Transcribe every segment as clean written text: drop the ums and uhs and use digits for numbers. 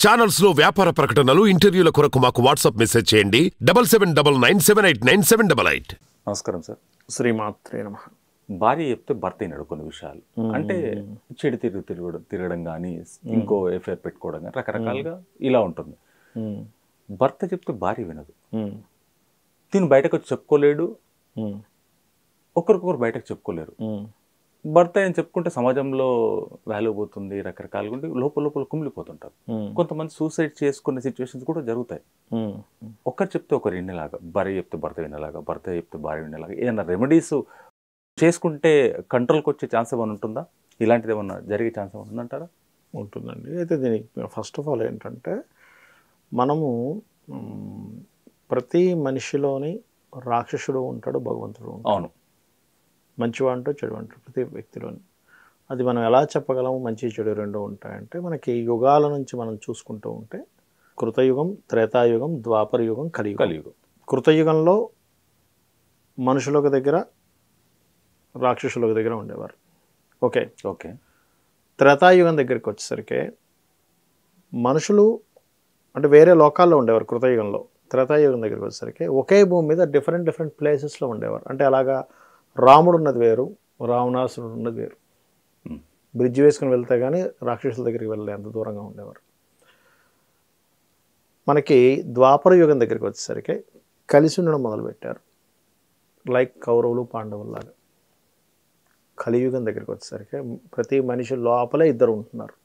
Channels లో వ్యాపార ప్రకటనలు ఇంటర్వ్యూల కొరకు మాకు వాట్సాప్ మెసేజ్ చేయండి 7799789788. నమస్కారం సార్. శ్రీమాత్రే నమః. భార్య చెప్తే భర్త అయినాడు కొన్ని విషయాలు, అంటే చెడు తిరగడం కానీ, ఇంకో ఎఫ్ఐఆర్ పెట్టుకోవడం కానీ, రకరకాలుగా ఇలా ఉంటుంది. భర్త చెప్తే భార్య వినదు, తిను బయటకు వచ్చి చెప్పుకోలేడు, ఒకరికొకరు బయటకు చెప్పుకోలేరు. భర్త అని చెప్పుకుంటే సమాజంలో వాల్యూ పోతుంది, రకరకాలుగా ఉండి లోపల లోపల కుమిలిపోతుంటారు. కొంతమంది సూసైడ్ చేసుకునే సిచ్యువేషన్స్ కూడా జరుగుతాయి. ఒకరు చెప్తే ఒకరు వినేలాగా, భార్య చెప్తే భర్త వినేలాగా, భర్త చెప్తే భార్య వినేలాగా ఏదైనా రెమెడీస్ చేసుకుంటే కంట్రోల్కి వచ్చే ఛాన్స్ ఏమైనా ఉంటుందా? ఇలాంటిది ఏమన్నా జరిగే ఛాన్స్ ఏమైనా ఉందంటారా? ఉంటుందండి. అయితే దీనికి ఫస్ట్ ఆఫ్ ఆల్ ఏంటంటే, మనము ప్రతి మనిషిలోని రాక్షసుడు ఉంటాడు, భగవంతుడు ఉంటాడు. అవును, మంచివాంటూ చెడు అంటారు ప్రతి వ్యక్తిలోని. అది మనం ఎలా చెప్పగలము మంచి చెడు రెండు ఉంటాయంటే, మనకి యుగాల నుంచి మనం చూసుకుంటూ ఉంటే కృతయుగం, త్రేతాయుగం, ద్వాపర యుగం, కలియుగం. కృతయుగంలో మనుషులకు దగ్గర, రాక్షసులకు దగ్గర ఉండేవారు. ఓకే. త్రేతాయుగం దగ్గరికి వచ్చేసరికి మనుషులు అంటే వేరే లోకాల్లో ఉండేవారు కృతయుగంలో. త్రేతాయుగం దగ్గరికి వచ్చేసరికి ఒకే భూమి మీద డిఫరెంట్ ప్లేసెస్లో ఉండేవారు. అంటే అలాగా రాముడు ఉన్నది వేరు, రావణాసురుడు ఉన్నది వేరు. బ్రిడ్జ్ వేసుకుని వెళ్తే కానీ రాక్షసుల దగ్గరికి వెళ్ళలే, అంత దూరంగా ఉండేవారు. మనకి ద్వాపర యుగం దగ్గరికి వచ్చేసరికి కలిసి ఉండడం మొదలుపెట్టారు, లైక్ కౌరవులు పాండవుల్లాగా. కలియుగం దగ్గరికి వచ్చేసరికి ప్రతి మనిషి లోపలే ఇద్దరు ఉంటున్నారు.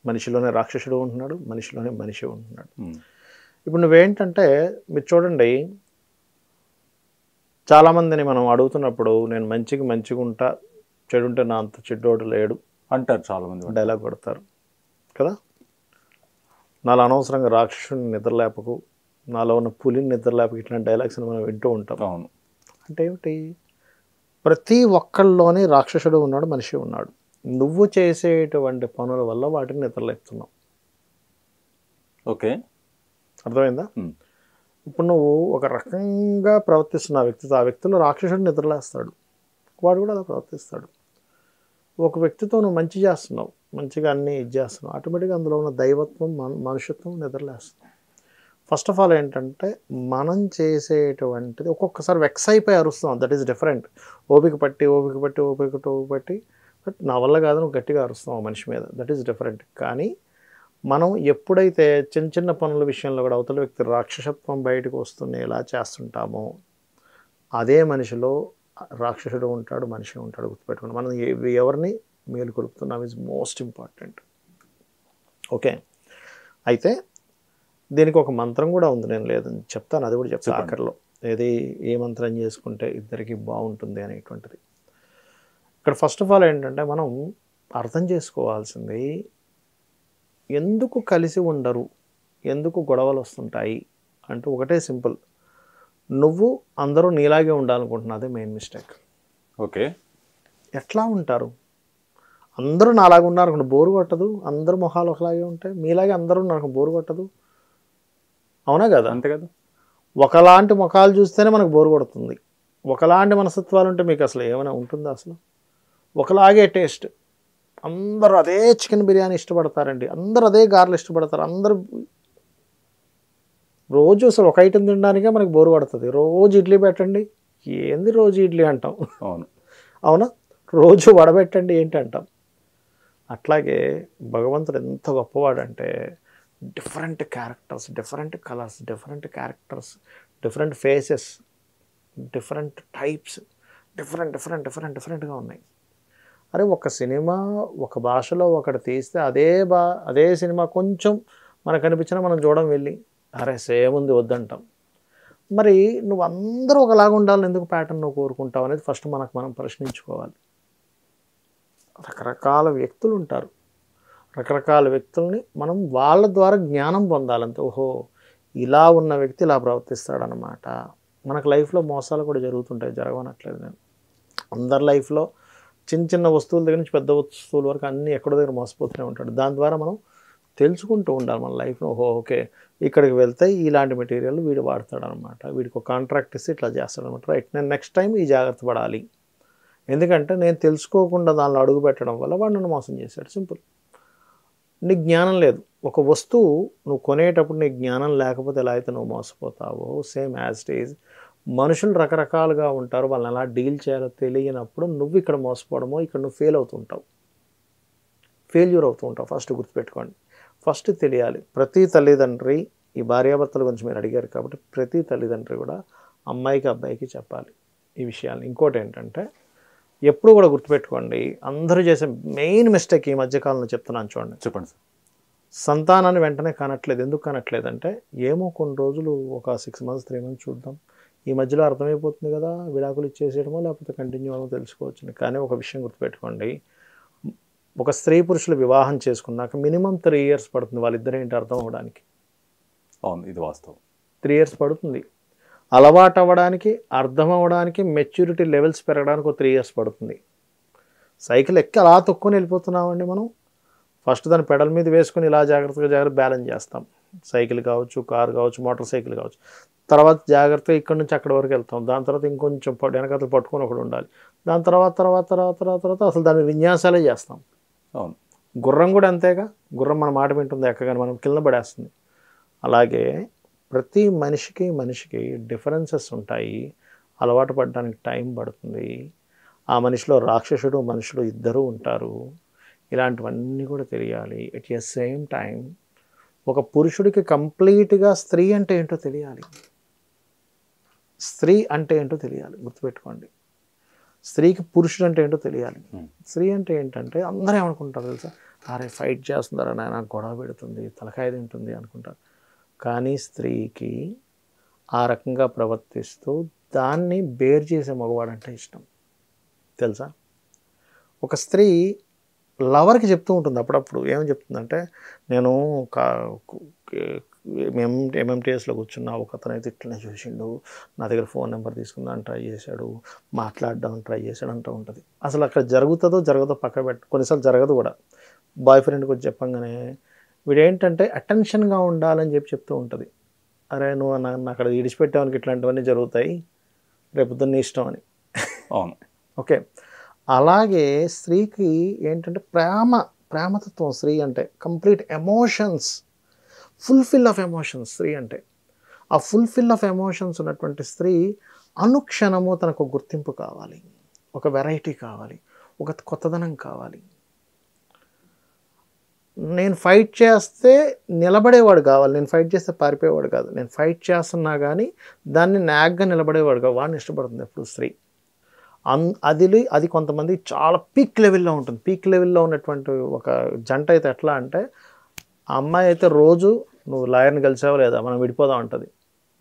మనిషిలోనే రాక్షసుడు ఉంటున్నాడు, మనిషిలోనే మనిషి ఉంటున్నాడు. ఇప్పుడు నువ్వేంటంటే, మీరు చూడండి, చాలామందిని మనం అడుగుతున్నప్పుడు నేను మంచిగా ఉంటా, చెడుంటే నా అంత చెడ్డోడు లేడు అంటారు చాలామంది, డైలాగ్ కొడతారు కదా. నాలో అనవసరంగా రాక్షసుని నిద్రలేపకు, నాలో ఉన్న పులిని నిద్రలేపకు, ఇట్లాంటి డైలాగ్స్ మనం వింటూ ఉంటాం. అవును. అంటే ఏమిటి? ప్రతి ఒక్కళ్ళలోనే రాక్షసుడు ఉన్నాడు, మనిషి ఉన్నాడు. నువ్వు చేసేటువంటి పనుల వల్ల వాటిని నిద్రలేపుతున్నావు. ఓకే, అర్థమైందా? ఇప్పుడు నువ్వు ఒక రకంగా ప్రవర్తిస్తున్న వ్యక్తితో, ఆ వ్యక్తిలో రాక్షసుడు నిద్రలేస్తాడు, వాడు కూడా అలా ప్రవర్తిస్తాడు. ఒక వ్యక్తితో నువ్వు మంచి చేస్తున్నావు, మంచిగా అన్నీ ఇది చేస్తున్నావు, ఆటోమేటిక్గా అందులో ఉన్న దైవత్వం, మనుషత్వం నిద్రలేస్తుంది. ఫస్ట్ ఆఫ్ ఆల్ ఏంటంటే, మనం చేసేటువంటిది ఒక్కొక్కసారి వెక్స్ అయిపోయి అరుస్తాం, దట్ ఈస్ డిఫరెంట్. ఓపిక పట్టి బట్ నా వల్ల కాదు నువ్వు గట్టిగా అరుస్తాం ఆ మనిషి మీద, దట్ ఈస్ డిఫరెంట్. కానీ మనం ఎప్పుడైతే చిన్న పనుల విషయంలో కూడా అవతల వ్యక్తి రాక్షసత్వం బయటకు వస్తుండేలా చేస్తుంటామో, అదే మనిషిలో రాక్షసుడు ఉంటాడు, మనిషి ఉంటాడు. గుర్తుపెట్టుకోండి, మనం ఎవరిని మేలు కొలుపుతున్నాం ఈజ్ మోస్ట్ ఇంపార్టెంట్. ఓకే. అయితే దీనికి ఒక మంత్రం కూడా ఉంది, నేను లేదని చెప్తాను, అది కూడా చెప్తాను ఆఖరిలో. ఏ మంత్రం చేసుకుంటే ఇద్దరికి బాగుంటుంది అనేటువంటిది. ఇక్కడ ఫస్ట్ ఆఫ్ ఆల్ ఏంటంటే, మనం అర్థం చేసుకోవాల్సింది, ఎందుకు కలిసి ఉండరు, ఎందుకు గొడవలు వస్తుంటాయి అంటే ఒకటే సింపుల్, నువ్వు అందరూ నీలాగే ఉండాలనుకుంటున్నా, అదే మెయిన్ మిస్టేక్. ఓకే. ఎట్లా ఉంటారు? అందరూ నాలాగా ఉన్నారు అనుకుంటే బోరు కొట్టదు, అందరూ మొహాలు ఒకలాగే ఉంటాయి, మీలాగే అందరూ నాకు బోరు కొట్టదు, అవునా కదా? అంతే కదా. ఒకలాంటి ముఖాలు చూస్తేనే మనకు బోరు కొడుతుంది, ఒకలాంటి మనస్తత్వాలు ఉంటే మీకు అసలు ఏమైనా ఉంటుందా? అసలు ఒకలాగే టేస్ట్, అందరూ అదే చికెన్ బిర్యానీ ఇష్టపడతారండి, అందరూ అదే గారెలు ఇష్టపడతారు, అందరూ రోజు అసలు ఒక ఐటెం తినడానికే మనకు బోరు పడుతుంది. రోజు ఇడ్లీ పెట్టండి, ఏంది రోజు ఇడ్లీ అంటాం, అవునా? రోజు వడబెట్టండి ఏంటి అంటాం. అట్లాగే భగవంతుడు ఎంత గొప్పవాడంటే, different characters, different colours, different faces, different types, డిఫరెంట్గా ఉన్నాయి. అరే ఒక సినిమా ఒక భాషలో ఒకటి తీస్తే అదే సినిమా కొంచెం మనకు అనిపించినా మనం చూడడం వెళ్ళి, అరే సేమ్ ఉంది వద్దంటాం. మరి నువ్వు అందరూ ఒకలాగా ఉండాలని ఎందుకు ప్యాటర్న్ నువ్వు కోరుకుంటావు అనేది ఫస్ట్ మనం ప్రశ్నించుకోవాలి. రకరకాల వ్యక్తులు ఉంటారు, రకరకాల వ్యక్తుల్ని మనం వాళ్ళ ద్వారా జ్ఞానం పొందాలంటే, ఓహో ఇలా ఉన్న వ్యక్తి ఇలా ప్రవర్తిస్తాడనమాట. మనకు లైఫ్లో మోసాలు కూడా జరుగుతుంటాయి, జరగనట్లేదు నేను. అందరి లైఫ్లో చిన్న వస్తువుల దగ్గర నుంచి పెద్ద వస్తువుల వరకు అన్నీ ఎక్కడో దగ్గర మోసపోతూనే ఉంటాడు. దాని ద్వారా మనం తెలుసుకుంటూ ఉండాలి మన లైఫ్లో, ఓహో ఓకే ఇక్కడికి వెళ్తే ఇలాంటి మెటీరియల్ వీడు వాడతాడు అనమాట, వీడికి ఒక కాంట్రాక్ట్ ఇస్తే ఇట్లా చేస్తాడు అనమాట, రైట్ నేను నెక్స్ట్ టైం ఈ జాగ్రత్త పడాలి. ఎందుకంటే నేను తెలుసుకోకుండా దానిలో అడుగు పెట్టడం వల్ల వాడు నన్ను మోసం చేశాడు, సింపుల్. నీకు జ్ఞానం లేదు. ఒక వస్తువు నువ్వు కొనేటప్పుడు నీకు జ్ఞానం లేకపోతే ఎలా అయితే నువ్వు మోసపోతావో సేమ్ యాజ్ ఇట్ ఈజ్ మనుషులు రకరకాలుగా ఉంటారు. వాళ్ళని ఎలా డీల్ చేయాలో తెలియనప్పుడు నువ్వు ఇక్కడ మోసపోవడమో ఇక్కడ నువ్వు ఫెయిల్యూర్ అవుతూ ఉంటావు. ఫస్ట్ గుర్తుపెట్టుకోండి. ఫస్ట్ తెలియాలి ప్రతి తల్లిదండ్రి, ఈ భార్యాభర్తల గురించి మీరు అడిగారు కాబట్టి ప్రతి తల్లిదండ్రి కూడా అమ్మాయికి అబ్బాయికి చెప్పాలి ఈ విషయాలు. ఇంకోటి ఏంటంటే ఎప్పుడు కూడా గుర్తుపెట్టుకోండి, అందరూ చేసే మెయిన్ మిస్టేక్ ఈ మధ్యకాలంలో చెప్తున్నాను చూడండి. చెప్పండి సార్. సంతానాన్ని వెంటనే కనట్లేదు. ఎందుకు కనట్లేదంటే ఏమో కొన్ని రోజులు ఒక 6 months 3 months చూద్దాం, ఈ మధ్యలో అర్థమైపోతుంది కదా, విడాకులు ఇచ్చేసేయడమో లేకపోతే కంటిన్యూ అవ్వమో తెలుసుకోవచ్చు. కానీ ఒక విషయం గుర్తుపెట్టుకోండి, ఒక స్త్రీ పురుషులు వివాహం చేసుకున్నాక మినిమం 3 years పడుతుంది వాళ్ళిద్దరు ఏంటి అర్థం అవ్వడానికి. అవును, ఇది వాస్తవం. 3 years పడుతుంది. అలవాటు అవ్వడానికి, అర్థం అవ్వడానికి, మెచ్యూరిటీ లెవెల్స్ పెరగడానికి ఒక 3 years పడుతుంది. సైకిల్ ఎక్కి అలా తొక్కుని వెళ్ళిపోతున్నామండి మనం. ఫస్ట్ దాన్ని పెడల్ మీద వేసుకొని ఇలా జాగ్రత్తగా బ్యాలెన్స్ చేస్తాం. సైకిల్ కావచ్చు, కారు కావచ్చు, మోటార్ సైకిల్ కావచ్చు. తర్వాత జాగ్రత్తగా ఇక్కడ నుంచి అక్కడి వరకు వెళ్తాం. దాని తర్వాత ఇంకొంచెం వెనకాతలు పట్టుకొని ఒకడు ఉండాలి. దాని తర్వాత అసలు దాని విన్యాసాలే చేస్తాం. అవును, గుర్రం కూడా అంతేగా. గుర్రం మన మాట వింటుంది, ఎక్కగానే మనం కింద పడేస్తుంది. అలాగే ప్రతి మనిషికి డిఫరెన్సెస్ ఉంటాయి. అలవాటు పడడానికి టైం పడుతుంది. ఆ మనిషిలో రాక్షసుడు మనుషులు ఇద్దరూ ఉంటారు. ఇలాంటివన్నీ కూడా తెలియాలి. ఎట్ ద సేమ్ టైం ఒక పురుషుడికి కంప్లీట్గా స్త్రీ అంటే ఏంటో తెలియాలి. స్త్రీ అంటే ఏంటో తెలియాలి, గుర్తుపెట్టుకోండి. స్త్రీకి పురుషుడు అంటే ఏంటో తెలియాలి. స్త్రీ అంటే ఏంటంటే అందరూ ఏమనుకుంటారు తెలుసా, అరే ఫైట్ చేస్తున్నారా నాయన, గొడవ పెడుతుంది, తలకాయ తింటుంది అనుకుంటారు. కానీ స్త్రీకి ఆ రకంగా ప్రవర్తిస్తూ దాన్ని బేర్ చేసే మగవాడంటే ఇష్టం తెలుసా. ఒక స్త్రీ లవర్కి చెప్తూ ఉంటుంది అప్పుడప్పుడు. ఏమని చెప్తుందంటే, నేను ఎంఎంటీఎస్లో కూర్చున్నా, ఒక అతను అయితే ఇట్లనే చూసిండు, నా దగ్గర ఫోన్ నెంబర్ తీసుకుందాన్ని ట్రై చేశాడు, మాట్లాడడం ట్రై చేశాడు అంటూ ఉంటుంది. అసలు అక్కడ జరగదో పక్క పెట్ట, కొన్నిసార్లు జరగదు కూడా. బాయ్ ఫ్రెండ్కి వచ్చి చెప్పంగానే వీడేంటంటే అటెన్షన్గా ఉండాలని చెప్తూ ఉంటుంది. అరే నువ్వు నన్ను అక్కడ విడిచిపెట్టావనికి ఇట్లాంటివన్నీ జరుగుతాయి, రేపు నీ ఇష్టం అని. అవును, ఓకే. అలాగే స్త్రీకి ఏంటంటే ప్రేమతత్వం. స్త్రీ అంటే complete emotions, fulfil of emotions స్త్రీ అంటే. ఆ ఫుల్ఫిల్ ఆఫ్ ఎమోషన్స్ ఉన్నటువంటి స్త్రీ అనుక్షణము తనకు గుర్తింపు కావాలి, ఒక వెరైటీ కావాలి, ఒక కొత్తదనం కావాలి. నేను ఫైట్ చేస్తే నిలబడేవాడు కావాలి, నేను ఫైట్ చేస్తే పారిపోయేవాడు కాదు. నేను ఫైట్ చేస్తున్నా కానీ దాన్ని నాగ్గా నిలబడేవాడు కాదు. వాడిని ఇష్టపడుతుంది ఎప్పుడు స్త్రీ. అది కొంతమంది చాలా పీక్ లెవెల్లో ఉంటుంది. పీక్ లెవెల్లో ఉన్నటువంటి ఒక జంట అయితే ఎట్లా అంటే, ఆ అమ్మాయి అయితే రోజు నువ్వు లాయర్ని కలిసావా లేదా, మనం విడిపోదాం అంటుంది.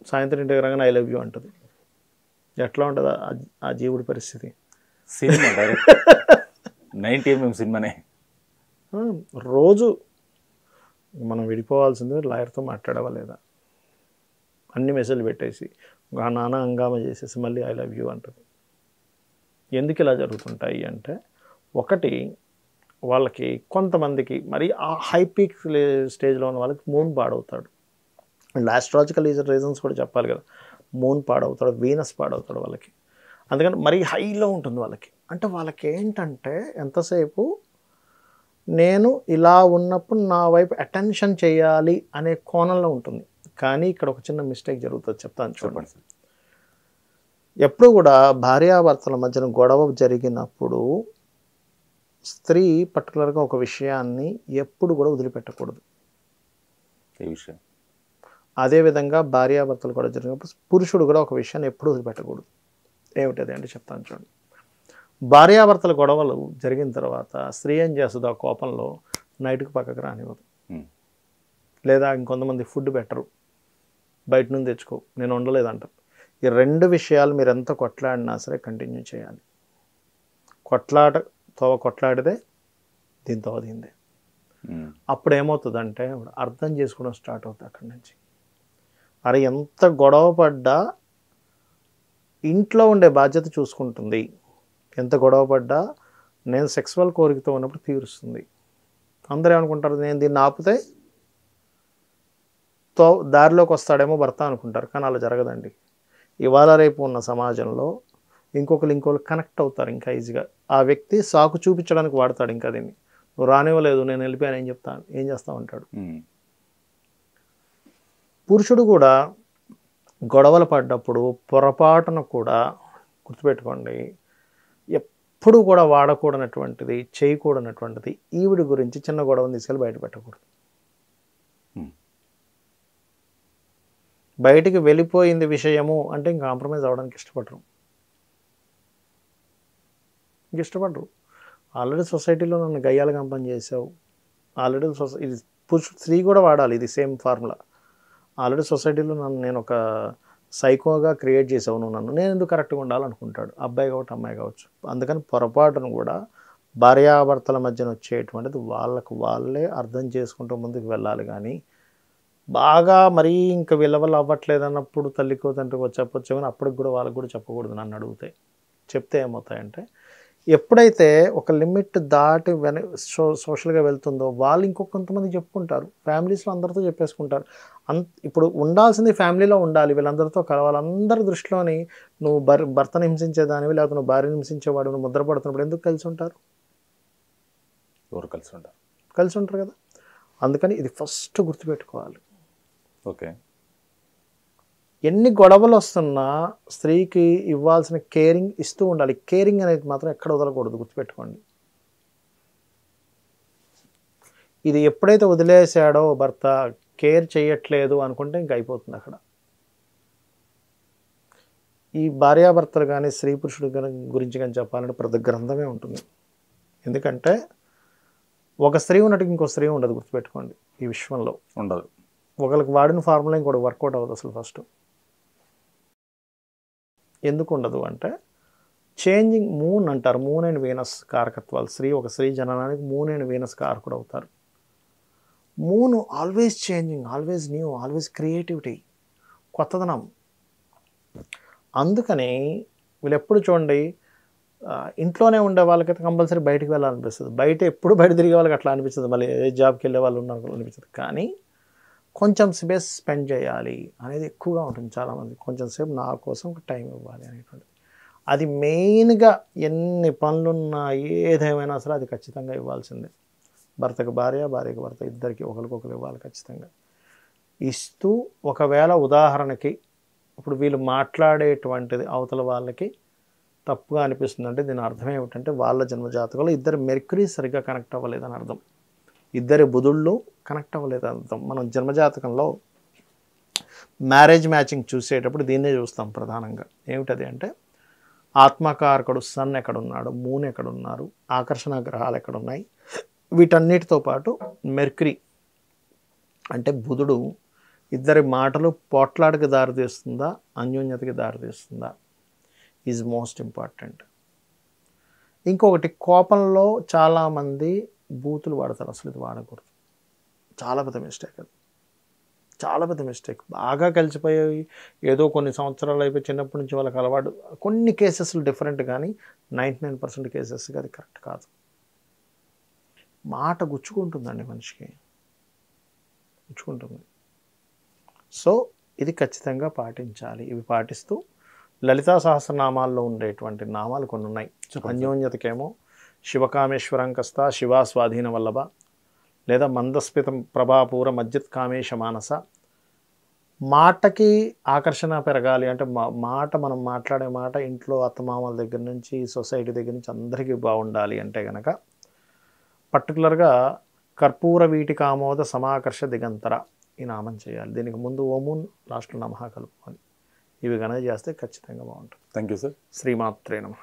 సాయంత్రం ఇంటికి రాగానే ఐ లవ్ యూ అంటుంది. ఎట్లా ఉంటుంది ఆ జీవుడి పరిస్థితి. సినిమా డైరెక్ట్ 90mm సినిమానే. రోజు మనం విడిపోవాల్సింది, లాయర్తో మాట్లాడవా లేదా, అన్ని మెసేజ్లు పెట్టేసి నాన్న హంగామా చేసేసి మళ్ళీ ఐ లవ్ యూ అంటుంది. ఎందుకు ఇలా జరుగుతుంటాయి అంటే, ఒకటి వాళ్ళకి కొంతమందికి మరి ఆ హై పీక్ స్టేజ్లో ఉన్న వాళ్ళకి మూన్ పాడవుతాడు. అండ్ ఆస్ట్రాలజికల్ రీజన్స్ కూడా చెప్పాలి కదా. మూన్ పాడవుతాడు, వీనస్ పాడవుతాడు వాళ్ళకి. అందుకని మరీ హైలో ఉంటుంది వాళ్ళకి. అంటే వాళ్ళకి ఏంటంటే ఎంతసేపు నేను ఇలా ఉన్నప్పుడు నా వైపు అటెన్షన్ చేయాలి అనే కోణంలో ఉంటుంది. కానీ ఇక్కడ ఒక చిన్న మిస్టేక్ జరుగుతుంది, చెప్తాను చూడండి. ఎప్పుడు కూడా భార్యాభర్తల మధ్యన గొడవ జరిగినప్పుడు స్త్రీ పర్టికులర్గా ఒక విషయాన్ని ఎప్పుడు కూడా వదిలిపెట్టకూడదు. ఈ విషయం అదేవిధంగా భార్యాభర్తలు కూడా జరిగినప్పుడు పురుషుడు కూడా ఒక విషయాన్ని ఎప్పుడు వదిలిపెట్టకూడదు. ఏమిటది అంటే చెప్తాను చూడండి. భార్యాభర్తల గొడవలు జరిగిన తర్వాత స్త్రీ ఏం చేస్తుంది, ఆ కోపంలో నైట్కి పక్కకు రానివ్వదు. లేదా ఇంకొంతమంది ఫుడ్ పెట్టరు, బయట నుంచి తెచ్చుకో, నేను వండలేదంటారు. ఈ 2 విషయాలు మీరు ఎంత కొట్లాడినా సరే కంటిన్యూ చేయాలి. కొట్లాడితే దీంతో దీందే. అప్పుడు ఏమవుతుందంటే అర్థం చేసుకోవడం స్టార్ట్ అవుతుంది అక్కడి నుంచి. అరే ఎంత గొడవ పడ్డా ఇంట్లో ఉండే బాధ్యత చూసుకుంటుంది, ఎంత గొడవ పడ్డా నేను సెక్సువల్ కోరికతో ఉన్నప్పుడు తీరుస్తుంది. అందరూ ఏమనుకుంటారు, నేను దీన్ని ఆపితే దారిలోకి వస్తాడేమో భర్త అనుకుంటారు. కానీ అలా జరగదండి. ఇవాళ రేపు ఉన్న సమాజంలో ఇంకొకరు కనెక్ట్ అవుతారు ఇంకా ఈజీగా. ఆ వ్యక్తి సాకు చూపించడానికి వాడతాడు ఇంకా దీన్ని. నువ్వు రానివ్వలేదు, నేను వెళ్ళిపోయాను, ఏం చేస్తావు అంటాడు. పురుషుడు కూడా గొడవలు పడ్డప్పుడు పొరపాటున కూడా గుర్తుపెట్టుకోండి, ఎప్పుడు కూడా వాడకూడనటువంటిది, చేయకూడనటువంటిది ఈవిడ గురించి చిన్న గొడవని తీసుకెళ్ళి బయట పెట్టకూడదు. బయటికి వెళ్ళిపోయింది విషయము అంటే ఇంక కాంప్రమైజ్ అవ్వడానికి ఇష్టపడరు. ఆల్రెడీ సొసైటీలో నన్ను గయ్యాలుగా పని చేసావు, ఆల్రెడీ ఇది స్త్రీ కూడా వాడాలి ఇది సేమ్ ఫార్ములా. ఆల్రెడీ సొసైటీలో నేను ఒక సైకోగా క్రియేట్ చేసావు నువ్వు నన్ను, నేను ఎందుకు కరెక్ట్గా ఉండాలనుకుంటాడు, అబ్బాయి కావచ్చు అమ్మాయి కావచ్చు. అందుకని పొరపాటును కూడా భార్యాభర్తల మధ్యన వచ్చేటువంటిది వాళ్ళకు వాళ్ళే అర్థం చేసుకుంటూ ముందుకు వెళ్ళాలి. కానీ బాగా మరీ ఇంకా వీళ్ళ వల్ల అవ్వట్లేదు అన్నప్పుడు తల్లికో తండ్రికో చెప్పొచ్చు, కానీ అప్పటికి కూడా వాళ్ళకి కూడా చెప్పకూడదు. నన్ను అడిగితే చెప్తే ఏమవుతాయంటే, ఎప్పుడైతే ఒక లిమిట్ దాటి సోషల్గా వెళ్తుందో వాళ్ళు ఇంకొంతమంది చెప్పుకుంటారు, ఫ్యామిలీస్లో అందరితో చెప్పేసుకుంటారు. ఇప్పుడు ఉండాల్సింది ఫ్యామిలీలో ఉండాలి, వీళ్ళందరితో కలవాలందరి దృష్టిలోని నువ్వు భర్తను హింసించేదానివి లేకపోతే నువ్వు భార్యను హింసించేవాడు, నువ్వు ముద్రపడుతున్నప్పుడు ఎందుకు కలిసి ఉంటారు? ఎవరు కలిసి ఉంటారు కదా. అందుకని ఇది ఫస్ట్ గుర్తుపెట్టుకోవాలి. ఓకే, ఎన్ని గొడవలు వస్తున్నా స్త్రీకి ఇవ్వాల్సిన కేరింగ్ ఇస్తూ ఉండాలి. కేరింగ్ అనేది మాత్రం ఎక్కడ వదలకూడదు, గుర్తుపెట్టుకోండి. ఇది ఎప్పుడైతే వదిలేసాడో భర్త, కేర్ చేయట్లేదు అనుకుంటే ఇంక అయిపోతుంది అక్కడ. ఈ భార్యాభర్తలు కానీ స్త్రీ పురుషుడు గురించి కానీ చెప్పాలంటే ప్రతి గ్రంథమే ఉంటుంది. ఎందుకంటే ఒక స్త్రీ ఉన్నట్టు ఇంకో స్త్రీ ఉండదు, గుర్తుపెట్టుకోండి. ఈ విశ్వంలో ఉండదు. ఒకరికి వాడిన ఫార్ములా ఇంకోటి వర్కౌట్ అవ్వదు అసలు. ఫస్ట్ ఎందుకు ఉండదు అంటే చేంజింగ్ మూన్ అంటారు. మూన్ అండ్ వీనస్ కారకత్వాలు. ఒక స్త్రీ జననానికి మూన్ అండ్ వీనస్ కారకుడు అవుతారు. Moon always changing, always new, always creativity, కొత్తదనం. అందుకని వీళ్ళు ఎప్పుడు చూడండి, ఇంట్లోనే ఉండే వాళ్ళకైతే కంపల్సరీ బయటికి వెళ్ళాలనిపిస్తుంది. ఎప్పుడు బయట తిరిగే వాళ్ళకి అట్లా అనిపిస్తుంది, మళ్ళీ ఏ జాబ్కి వెళ్ళే వాళ్ళు ఉన్నారు అనిపిస్తుంది. కానీ కొంచెం స్పేస్ స్పెండ్ చేయాలి అనేది ఎక్కువగా ఉంటుంది చాలామంది. కొంచెం సేపు నా కోసం ఒక టైం ఇవ్వాలి అనేటువంటిది. అది మెయిన్గా ఎన్ని పనులున్నా ఏదేమైనా సరే అది ఖచ్చితంగా ఇవ్వాల్సిందే. భర్తకు భార్య, భార్యకు భర్త, ఇద్దరికి ఒకరికొకరు ఇవ్వాలి ఖచ్చితంగా. ఇస్తూ ఒకవేళ ఉదాహరణకి ఇప్పుడు వీళ్ళు మాట్లాడేటువంటిది అవతల వాళ్ళకి తప్పుగా అనిపిస్తుందంటే దీని అర్థం ఏమిటంటే వాళ్ళ జన్మజాతకంలో ఇద్దరు మెర్క్యూరీ సరిగ్గా కనెక్ట్ అవ్వలేదని అర్థం, ఇద్దరి బుధుళ్ళు కనెక్ట్ అవ్వలేదని అర్థం. మనం జన్మజాతకంలో మ్యారేజ్ మ్యాచింగ్ చూసేటప్పుడు దీన్నే చూస్తాం ప్రధానంగా. ఏమిటది అంటే ఆత్మకారకుడు సన్ ఎక్కడున్నాడు, మూన్ ఎక్కడున్నారు, ఆకర్షణ గ్రహాలు ఎక్కడున్నాయి, వీటన్నిటితో పాటు మెర్క్యూరీ అంటే బుధుడు ఇద్దరి మాటలు పోట్లాడికి దారితీస్తుందా, అన్యోన్యతకి దారితీస్తుందా, ఈజ్ మోస్ట్ ఇంపార్టెంట్. ఇంకొకటి, కోపంలో చాలామంది బూతులు వాడతారు, అసలు ఇది వాడకూడదు. చాలా పెద్ద మిస్టేక్ అది, చాలా పెద్ద మిస్టేక్. బాగా కలిసిపోయి ఏదో కొన్ని సంవత్సరాలు అయిపోయి చిన్నప్పటి నుంచి వాళ్ళకి అలవాటు. కొన్ని కేసెస్లు డిఫరెంట్, కానీ 99% కేసెస్కి అది కరెక్ట్ కాదు. మాట గుచ్చుకుంటుందండి మనిషికి, గుచ్చుకుంటుంది. సో ఇది ఖచ్చితంగా పాటించాలి. ఇవి పాటిస్తూ లలితా సహస్రనామాల్లో ఉండేటువంటి నామాలు కొన్ని ఉన్నాయి. అన్యోన్యతకేమో శివకామేశ్వరంకస్త, శివా స్వాధీన వల్లభ, లేదా మందస్మితం ప్రభాపూర మజ్జిత్ కామేశ మానస. మాటకి ఆకర్షణ పెరగాలి అంటే మనం మాట్లాడే మాట ఇంట్లో అత్తమామల దగ్గర నుంచి సొసైటీ దగ్గర నుంచి అందరికీ బాగుండాలి అంటే కనుక పర్టికులర్గా కర్పూర వీటికామోద సమాకర్ష దిగంతర ఈ నామం చేయాలి. దీనికి ముందు ఓమున్, లాస్ట్లో నమః కలుపుకోవాలి. ఇవి కనుక చేస్తే ఖచ్చితంగా బాగుంటుంది. Thank you sir. శ్రీమాత్రే నమః.